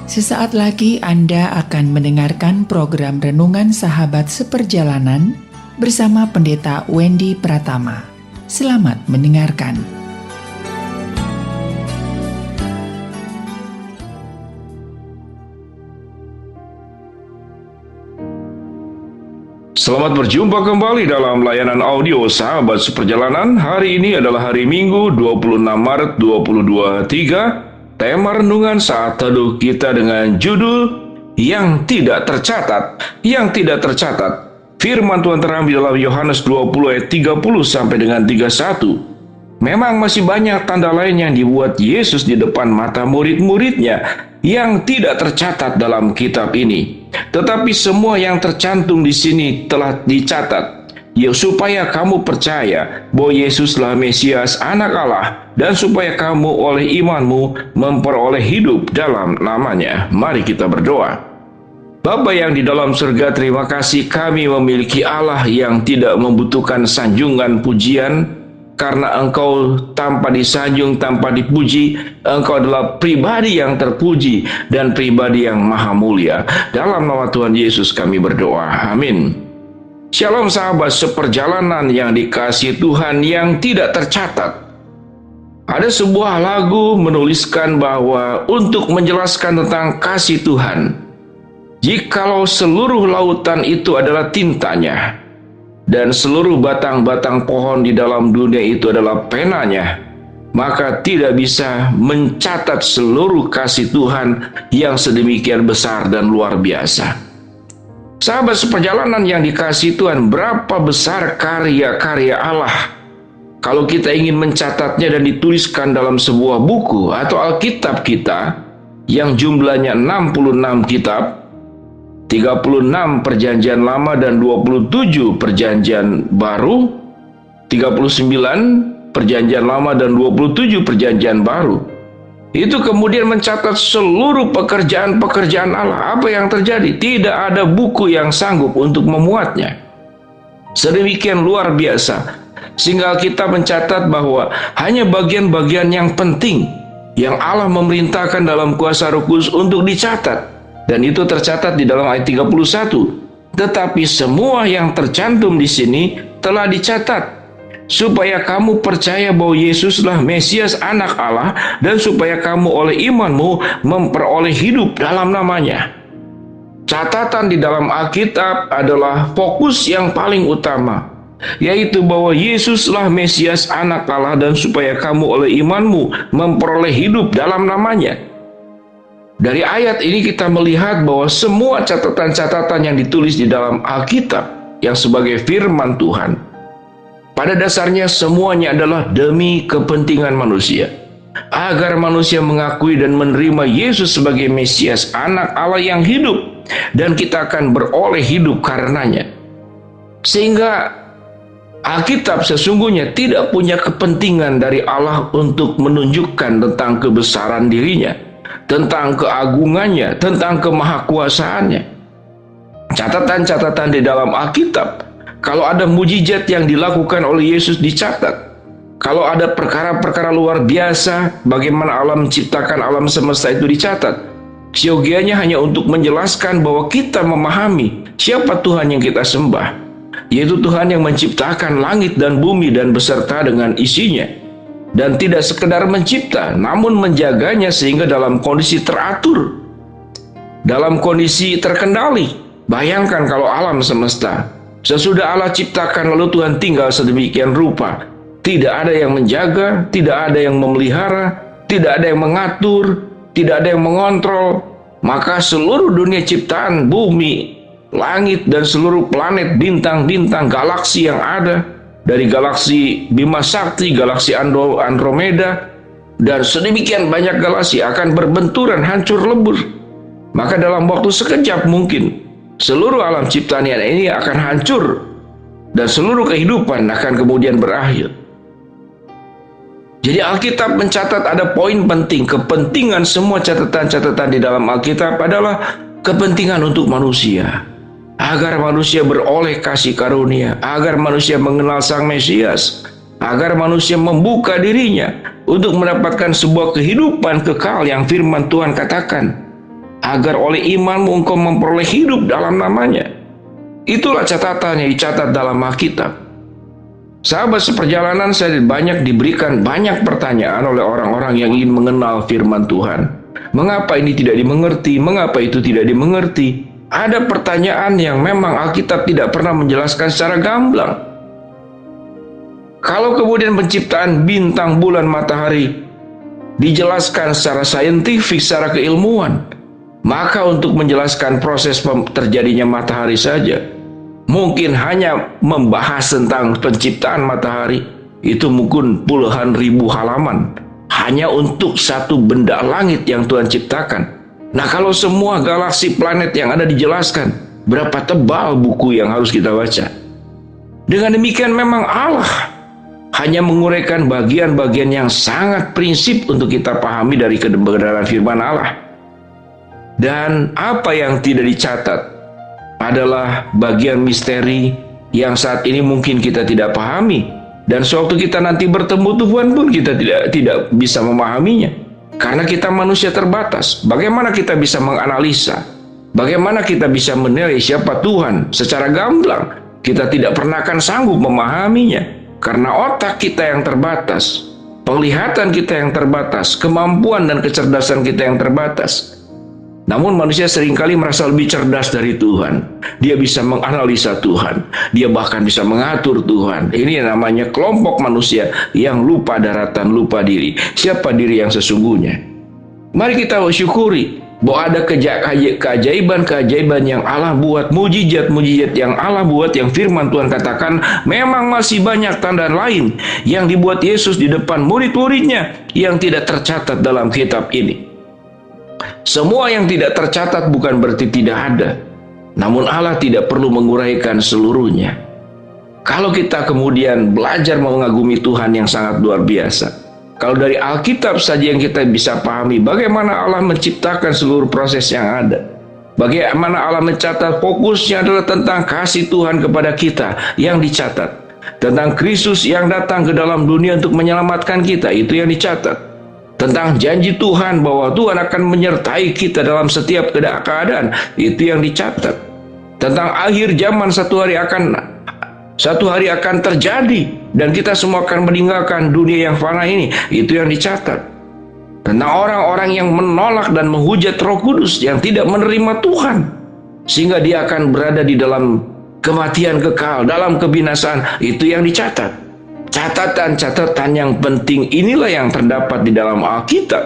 Sesaat lagi Anda akan mendengarkan program Renungan Sahabat Seperjalanan bersama Pendeta Wendy Pratama. Selamat mendengarkan. Selamat berjumpa kembali dalam layanan audio Sahabat Seperjalanan. Hari ini adalah hari Minggu 26 Maret 2023. Tema renungan saat teduh kita dengan judul Yang Tidak Tercatat. Yang tidak tercatat. Firman Tuhan terambil dalam Yohanes 20 ayat 30 sampai dengan 31. Memang masih banyak tanda lain yang dibuat Yesus di depan mata murid-muridnya yang tidak tercatat dalam kitab ini. Tetapi semua yang tercantum di sini telah dicatat, ya supaya kamu percaya bahwa Yesuslah Mesias Anak Allah, dan supaya kamu oleh imanmu memperoleh hidup dalam namanya. Mari kita berdoa. Bapa yang di dalam surga, terima kasih kami memiliki Allah yang tidak membutuhkan sanjungan pujian, karena Engkau tanpa disanjung, tanpa dipuji, Engkau adalah pribadi yang terpuji dan pribadi yang maha mulia. Dalam nama Tuhan Yesus kami berdoa. Amin. Shalom sahabat seperjalanan yang dikasihi Tuhan yang tidak tercatat. Ada sebuah lagu menuliskan bahwa untuk menjelaskan tentang kasih Tuhan, jikalau seluruh lautan itu adalah tintanya, dan seluruh batang-batang pohon di dalam dunia itu adalah penanya, maka tidak bisa mencatat seluruh kasih Tuhan yang sedemikian besar dan luar biasa. Sahabat seperjalanan yang dikasihi Tuhan, berapa besar karya-karya Allah kalau kita ingin mencatatnya dan dituliskan dalam sebuah buku atau Alkitab kita yang jumlahnya 66 kitab, 36 perjanjian lama dan 27 perjanjian baru, 39 perjanjian lama dan 27 perjanjian baru. Itu kemudian mencatat seluruh pekerjaan-pekerjaan Allah. Apa yang terjadi? Tidak ada buku yang sanggup untuk memuatnya. Sedemikian luar biasa. Sehingga kita mencatat bahwa hanya bagian-bagian yang penting yang Allah memerintahkan dalam kuasa Roh Kudus untuk dicatat. Dan itu tercatat di dalam ayat 31. Tetapi semua yang tercantum di sini telah dicatat, supaya kamu percaya bahwa Yesuslah Mesias Anak Allah, dan supaya kamu oleh imanmu memperoleh hidup dalam namanya. Catatan di dalam Alkitab adalah fokus yang paling utama, yaitu bahwa Yesuslah Mesias Anak Allah, dan supaya kamu oleh imanmu memperoleh hidup dalam namanya. Dari ayat ini kita melihat bahwa semua catatan-catatan yang ditulis di dalam Alkitab yang sebagai firman Tuhan, pada dasarnya semuanya adalah demi kepentingan manusia, agar manusia mengakui dan menerima Yesus sebagai Mesias Anak Allah yang hidup, dan kita akan beroleh hidup karenanya. Sehingga Alkitab sesungguhnya tidak punya kepentingan dari Allah untuk menunjukkan tentang kebesaran dirinya, tentang keagungannya, tentang kemahakuasaannya. Catatan-catatan di dalam Alkitab, kalau ada mujizat yang dilakukan oleh Yesus dicatat. Kalau ada perkara-perkara luar biasa, bagaimana Allah menciptakan alam semesta itu dicatat. Siogianya hanya untuk menjelaskan bahwa kita memahami siapa Tuhan yang kita sembah, yaitu Tuhan yang menciptakan langit dan bumi dan beserta dengan isinya. Dan tidak sekedar mencipta, namun menjaganya sehingga dalam kondisi teratur, dalam kondisi terkendali. Bayangkan kalau alam semesta, sesudah Allah ciptakan lalu Tuhan tinggal sedemikian rupa, tidak ada yang menjaga, tidak ada yang memelihara, tidak ada yang mengatur, tidak ada yang mengontrol, maka seluruh dunia ciptaan, bumi, langit, dan seluruh planet, bintang-bintang, galaksi yang ada, dari galaksi Bima Sakti, galaksi Andromeda, dan sedemikian banyak galaksi akan berbenturan, hancur lebur. Maka dalam waktu sekejap mungkin seluruh alam ciptaan ini akan hancur, dan seluruh kehidupan akan kemudian berakhir. Jadi Alkitab mencatat ada poin penting. Kepentingan semua catatan-catatan di dalam Alkitab adalah kepentingan untuk manusia, agar manusia beroleh kasih karunia, agar manusia mengenal Sang Mesias, agar manusia membuka dirinya untuk mendapatkan sebuah kehidupan kekal yang firman Tuhan katakan. agar oleh imanmu engkau memperoleh hidup dalam namanya. Itulah catatan yang dicatat dalam Alkitab. Sahabat seperjalanan, saya banyak diberikan banyak pertanyaan oleh orang-orang yang ingin mengenal firman Tuhan. Mengapa ini tidak dimengerti? Mengapa itu tidak dimengerti? Ada pertanyaan yang memang Alkitab tidak pernah menjelaskan secara gamblang. Kalau kemudian penciptaan bintang, bulan, matahari dijelaskan secara saintifik, secara keilmuan, maka untuk menjelaskan proses terjadinya matahari saja, mungkin hanya membahas tentang penciptaan matahari, itu mungkin puluhan ribu halaman, hanya untuk satu benda langit yang Tuhan ciptakan. Nah, kalau semua galaksi planet yang ada dijelaskan, berapa tebal buku yang harus kita baca. Dengan demikian memang Allah hanya menguraikan bagian-bagian yang sangat prinsip untuk kita pahami dari kebenaran firman Allah. Dan apa yang tidak dicatat adalah bagian misteri yang saat ini mungkin kita tidak pahami. Dan sewaktu kita nanti bertemu Tuhan pun kita tidak bisa memahaminya. Karena kita manusia terbatas. Bagaimana kita bisa menganalisa? Bagaimana kita bisa menilai siapa Tuhan secara gamblang? Kita tidak pernah akan sanggup memahaminya. Karena otak kita yang terbatas, penglihatan kita yang terbatas, kemampuan dan kecerdasan kita yang terbatas. Namun manusia seringkali merasa lebih cerdas dari Tuhan. Dia bisa menganalisa Tuhan. Dia bahkan bisa mengatur Tuhan. Ini namanya kelompok manusia yang lupa daratan, lupa diri. Siapa diri yang sesungguhnya? Mari kita syukuri bahwa ada keajaiban-keajaiban yang Allah buat, mujizat-mujizat yang Allah buat, yang firman Tuhan katakan memang masih banyak tanda lain yang dibuat Yesus di depan murid-muridnya yang tidak tercatat dalam kitab ini. Semua yang tidak tercatat bukan berarti tidak ada, namun Allah tidak perlu menguraikan seluruhnya. Kalau kita kemudian belajar mengagumi Tuhan yang sangat luar biasa, kalau dari Alkitab saja yang kita bisa pahami bagaimana Allah menciptakan seluruh proses yang ada, bagaimana Allah mencatat fokusnya adalah tentang kasih Tuhan kepada kita yang dicatat, tentang Kristus yang datang ke dalam dunia untuk menyelamatkan kita, itu yang dicatat, tentang janji Tuhan bahwa Tuhan akan menyertai kita dalam setiap keadaan, itu yang dicatat, tentang akhir zaman satu hari akan terjadi dan kita semua akan meninggalkan dunia yang fana ini, itu yang dicatat. Tentang orang-orang yang menolak dan menghujat Roh Kudus yang tidak menerima Tuhan, sehingga dia akan berada di dalam kematian kekal, dalam kebinasaan, itu yang dicatat. Catatan-catatan yang penting inilah yang terdapat di dalam Alkitab,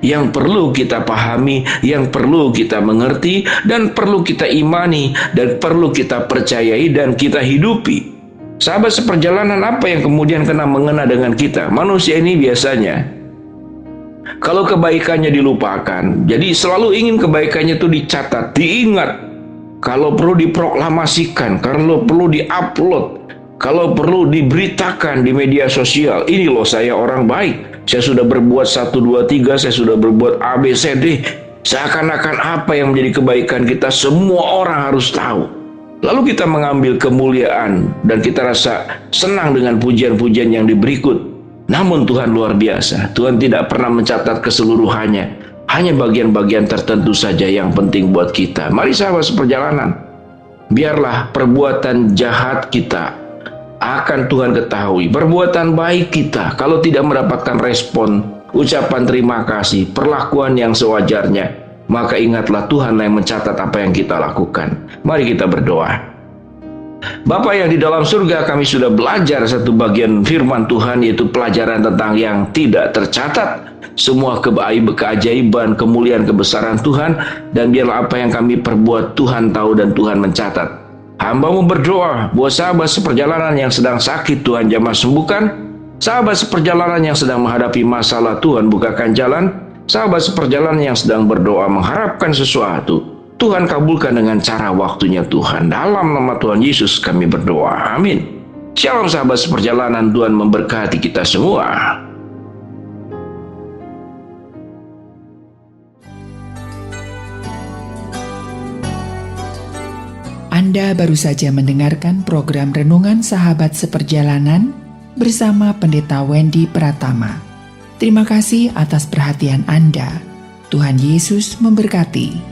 yang perlu kita pahami, yang perlu kita mengerti, dan perlu kita imani, dan perlu kita percayai, dan kita hidupi. Sahabat seperjalanan, apa yang kemudian kena mengena dengan kita? Manusia ini biasanya, kalau kebaikannya dilupakan, jadi selalu ingin kebaikannya itu dicatat, diingat. Kalau perlu diproklamasikan, kalau perlu diupload, kalau perlu diberitakan di media sosial, ini loh saya orang baik, saya sudah berbuat 1, 2, 3, saya sudah berbuat A, B, C, D. Seakan-akan apa yang menjadi kebaikan kita semua orang harus tahu. Lalu kita mengambil kemuliaan dan kita rasa senang dengan pujian-pujian yang berikut. Namun Tuhan luar biasa, Tuhan tidak pernah mencatat keseluruhannya, hanya bagian-bagian tertentu saja yang penting buat kita. Mari sahabat seperjalanan, biarlah perbuatan jahat kita akan Tuhan ketahui, perbuatan baik kita kalau tidak mendapatkan respon, ucapan terima kasih, perlakuan yang sewajarnya, maka ingatlah Tuhan yang mencatat apa yang kita lakukan. Mari kita berdoa. Bapa yang di dalam surga, kami sudah belajar satu bagian firman Tuhan, yaitu pelajaran tentang yang tidak tercatat, semua keajaiban, kemuliaan, kebesaran Tuhan, dan biarlah apa yang kami perbuat Tuhan tahu dan Tuhan mencatat. Hamba-Mu berdoa buat sahabat seperjalanan yang sedang sakit, Tuhan jamah sembuhkan. Sahabat seperjalanan yang sedang menghadapi masalah, Tuhan bukakan jalan. Sahabat seperjalanan yang sedang berdoa mengharapkan sesuatu, Tuhan kabulkan dengan cara waktunya Tuhan. Dalam nama Tuhan Yesus kami berdoa. Amin. Shalom sahabat seperjalanan, Tuhan memberkati kita semua. Anda baru saja mendengarkan program Renungan Sahabat Seperjalanan bersama Pendeta Wendy Pratama. Terima kasih atas perhatian Anda. Tuhan Yesus memberkati.